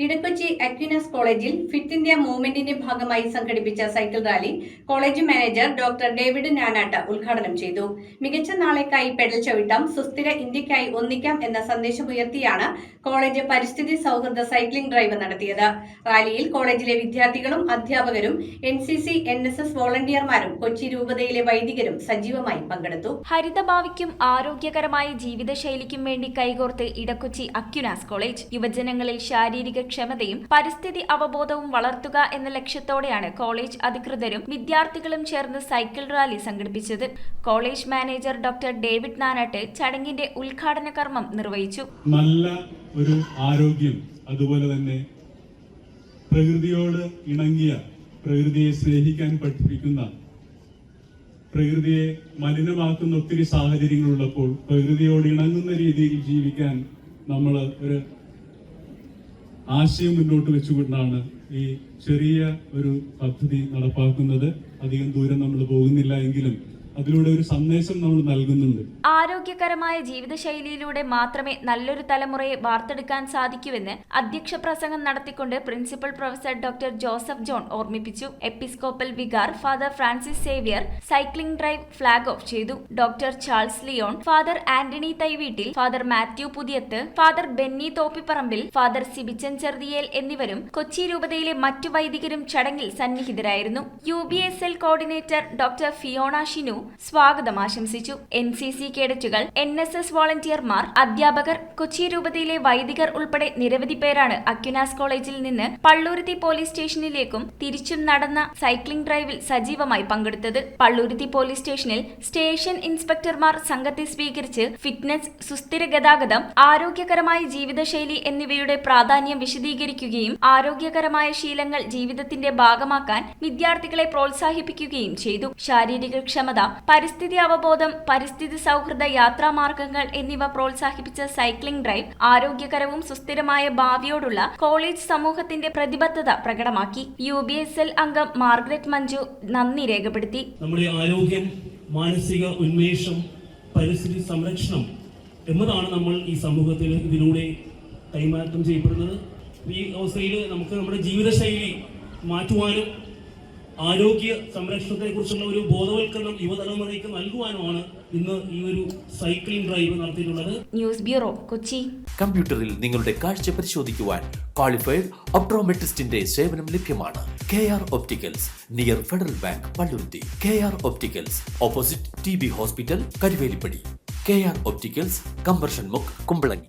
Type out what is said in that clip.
Edakochi Aquinas കോളേജിൽ fit India മൂവ്മെന്റിന്റെ ഭാഗമായി സംഘടിപ്പിച്ച cycle rally college manager doctor David Nanattu ഉദ്ഘാടനം ചെയ്തു. മികച്ച നാളേക്കായി പെഡൽ ചവിട്ടാം, സുസ്ഥിര ഇന്ത്യക്കായി ഒന്നിക്കാം എന്ന സന്ദേശമുയർത്തിയാണ് കോളേജ് പരിസ്ഥിതി സൗഹൃദ സൈക്ലിംഗ് ഡ്രൈവ് നടത്തിയത്. റാലിയിൽ കോളേജിലെ വിദ്യാർത്ഥികളും അധ്യാപകരും NCC NSS വോളണ്ടിയർമാരും കൊച്ചി രൂപതയിലെ വൈദികരും സജീവമായി പങ്കെടുത്തു. ഹരിതഭാവിക്കും ആരോഗ്യകരമായ ജീവിതശൈലിക്കും വേണ്ടി കൈകോർത്ത് ഇടക്കൊച്ചി അക്വിനാസ് കോളേജ് യുവജനങ്ങളിൽ ശാരീരിക ക്ഷമതയും പരിസ്ഥിതി അവബോധവും വളർത്തുക എന്ന ലക്ഷ്യത്തോടെയാണ് കോളേജ് അധികൃതരും വിദ്യാർത്ഥികളും ചേർന്ന് സൈക്കിൾ റാലി സംഘടിപ്പിച്ചത്. College manager doctor David Nanattu ചടങ്ങിന്റെ ഉദ്ഘാടന കർമ്മം നിർവഹിച്ചു. നല്ല ഒരു ആരോഗ്യം, അതുപോലെ തന്നെ പ്രകൃതിയോട് ഇണങ്ങിയ, പ്രകൃതിയെ സ്നേഹിക്കാൻ പഠിപ്പിക്കുന്ന, പ്രകൃതിയെ മലിനമാക്കുന്ന ഒത്തിരി സാഹചര്യങ്ങളുള്ളപ്പോൾ പ്രകൃതിയോട് ഇണങ്ങുന്ന രീതിയിൽ ജീവിക്കാൻ നമ്മൾ ഒരു ആശയം മുന്നോട്ട് വെച്ചുകൊണ്ടാണ് ഈ ചെറിയ ഒരു പദ്ധതി നടപ്പാക്കുന്നത്. അധികം ദൂരം നമ്മൾ പോകുന്നില്ല എങ്കിലും അതിലൂടെ ഒരു സന്ദേശം നമ്മൾ നൽകുന്നുണ്ട്. ആരോഗ്യകരമായ ജീവിതശൈലിയിലൂടെ മാത്രമേ നല്ലൊരു തലമുറയെ വാർത്തെടുക്കാൻ സാധിക്കൂവെന്ന് അധ്യക്ഷ പ്രസംഗം നടത്തിക്കൊണ്ട് principal professor doctor Joseph John ഓർമ്മിപ്പിച്ചു. Episcopal vicar father Francis Xavier cycling drive flag off ചെയ്തു. Doctor Charles Leon, father Antony Thaiveettil, father Mathew Puthiyath, father Benny Thoppiparambil, father Sibichan Cheruthiyel എന്നിവരും കൊച്ചി രൂപതയിലെ മറ്റു വൈദികരും ചടങ്ങിൽ സന്നിഹിതരായിരുന്നു. UBSL coordinator doctor Fiona Shinu സ്വാഗതം ആശംസിച്ചു. NCC കേഡറ്റുകൾ, NSS വോളണ്ടിയർമാർ, അധ്യാപകർ, കൊച്ചി രൂപതയിലെ വൈദികർ ഉൾപ്പെടെ നിരവധി പേരാണ് അക്വിനാസ് കോളേജിൽ നിന്ന് പള്ളൂരുത്തി പോലീസ് സ്റ്റേഷനിലേക്കും തിരിച്ചും നടന്ന സൈക്ലിംഗ് ഡ്രൈവിൽ സജീവമായി പങ്കെടുത്തത്. പള്ളൂരുത്തി പോലീസ് സ്റ്റേഷനിൽ സ്റ്റേഷൻ ഇൻസ്പെക്ടർമാർ സംഘത്തെ സ്വീകരിച്ച് ഫിറ്റ്നസ്, സുസ്ഥിര ഗതാഗതം, ആരോഗ്യകരമായ ജീവിതശൈലി എന്നിവയുടെ പ്രാധാന്യം വിശദീകരിക്കുകയും ആരോഗ്യകരമായ ശീലങ്ങൾ ജീവിതത്തിന്റെ ഭാഗമാക്കാൻ വിദ്യാർത്ഥികളെ പ്രോത്സാഹിപ്പിക്കുകയും ചെയ്തു. ശാരീരിക ക്ഷമത, പരിസ്ഥിതി അവബോധം, പരിസ്ഥിതി സൗഹൃദ യാത്രാമാർഗങ്ങൾ എന്നിവ പ്രോത്സാഹിപ്പിച്ച സൈക്ലിംഗ് ഡ്രൈവ് ആരോഗ്യകരവും സുസ്ഥിരമായ ഭാവിയോടുള്ള കോളേജ് സമൂഹത്തിന്റെ പ്രതിബദ്ധത പ്രകടമാക്കി. UBSL അംഗം മാർഗ്രറ്റ് മഞ്ജു നന്ദി രേഖപ്പെടുത്തി. നമ്മുടെ ആരോഗ്യം, മാനസിക ഉന്മേഷം, പരിസ്ഥിതി സംരക്ഷണം എന്നതാണ് നമ്മൾ ഈ സമൂഹത്തിൽ ഇതിലൂടെ കൈമാറ്റം ചെയ്യപ്പെടുന്നത്. ഈ അവസ്ഥയിൽ നമുക്ക് നമ്മുടെ ജീവിതശൈലി മാറ്റുവാനും ആരോഗ്യ സംരക്ഷണത്തെ കുറിച്ചുള്ള ഒരു ബോധവൽക്കരണം യുവതലമുറയ്ക്ക് നൽകുവാനുമാണ് ഇന്ന് ഈ ഒരു സൈക്ലിംഗ് ഡ്രൈവ് നടത്തിയിട്ടുള്ളത്. News bureau, Kochi. കമ്പ്യൂട്ടറിൽ നിങ്ങളുടെ കാഴ്ച പരിശോധിക്കുവാൻ ക്വാളിഫൈഡ് ഒപ്ട്രോമെട്രിസ്റ്റിന്റെ സേവനം ലഭ്യമാണ്. KR opticals, near federal bank, Palluruthy. KR opticals, opposite TB hospital, Karuvelippady. KR opticals, combustion മുക്ക്, കുമ്പളങ്ങി.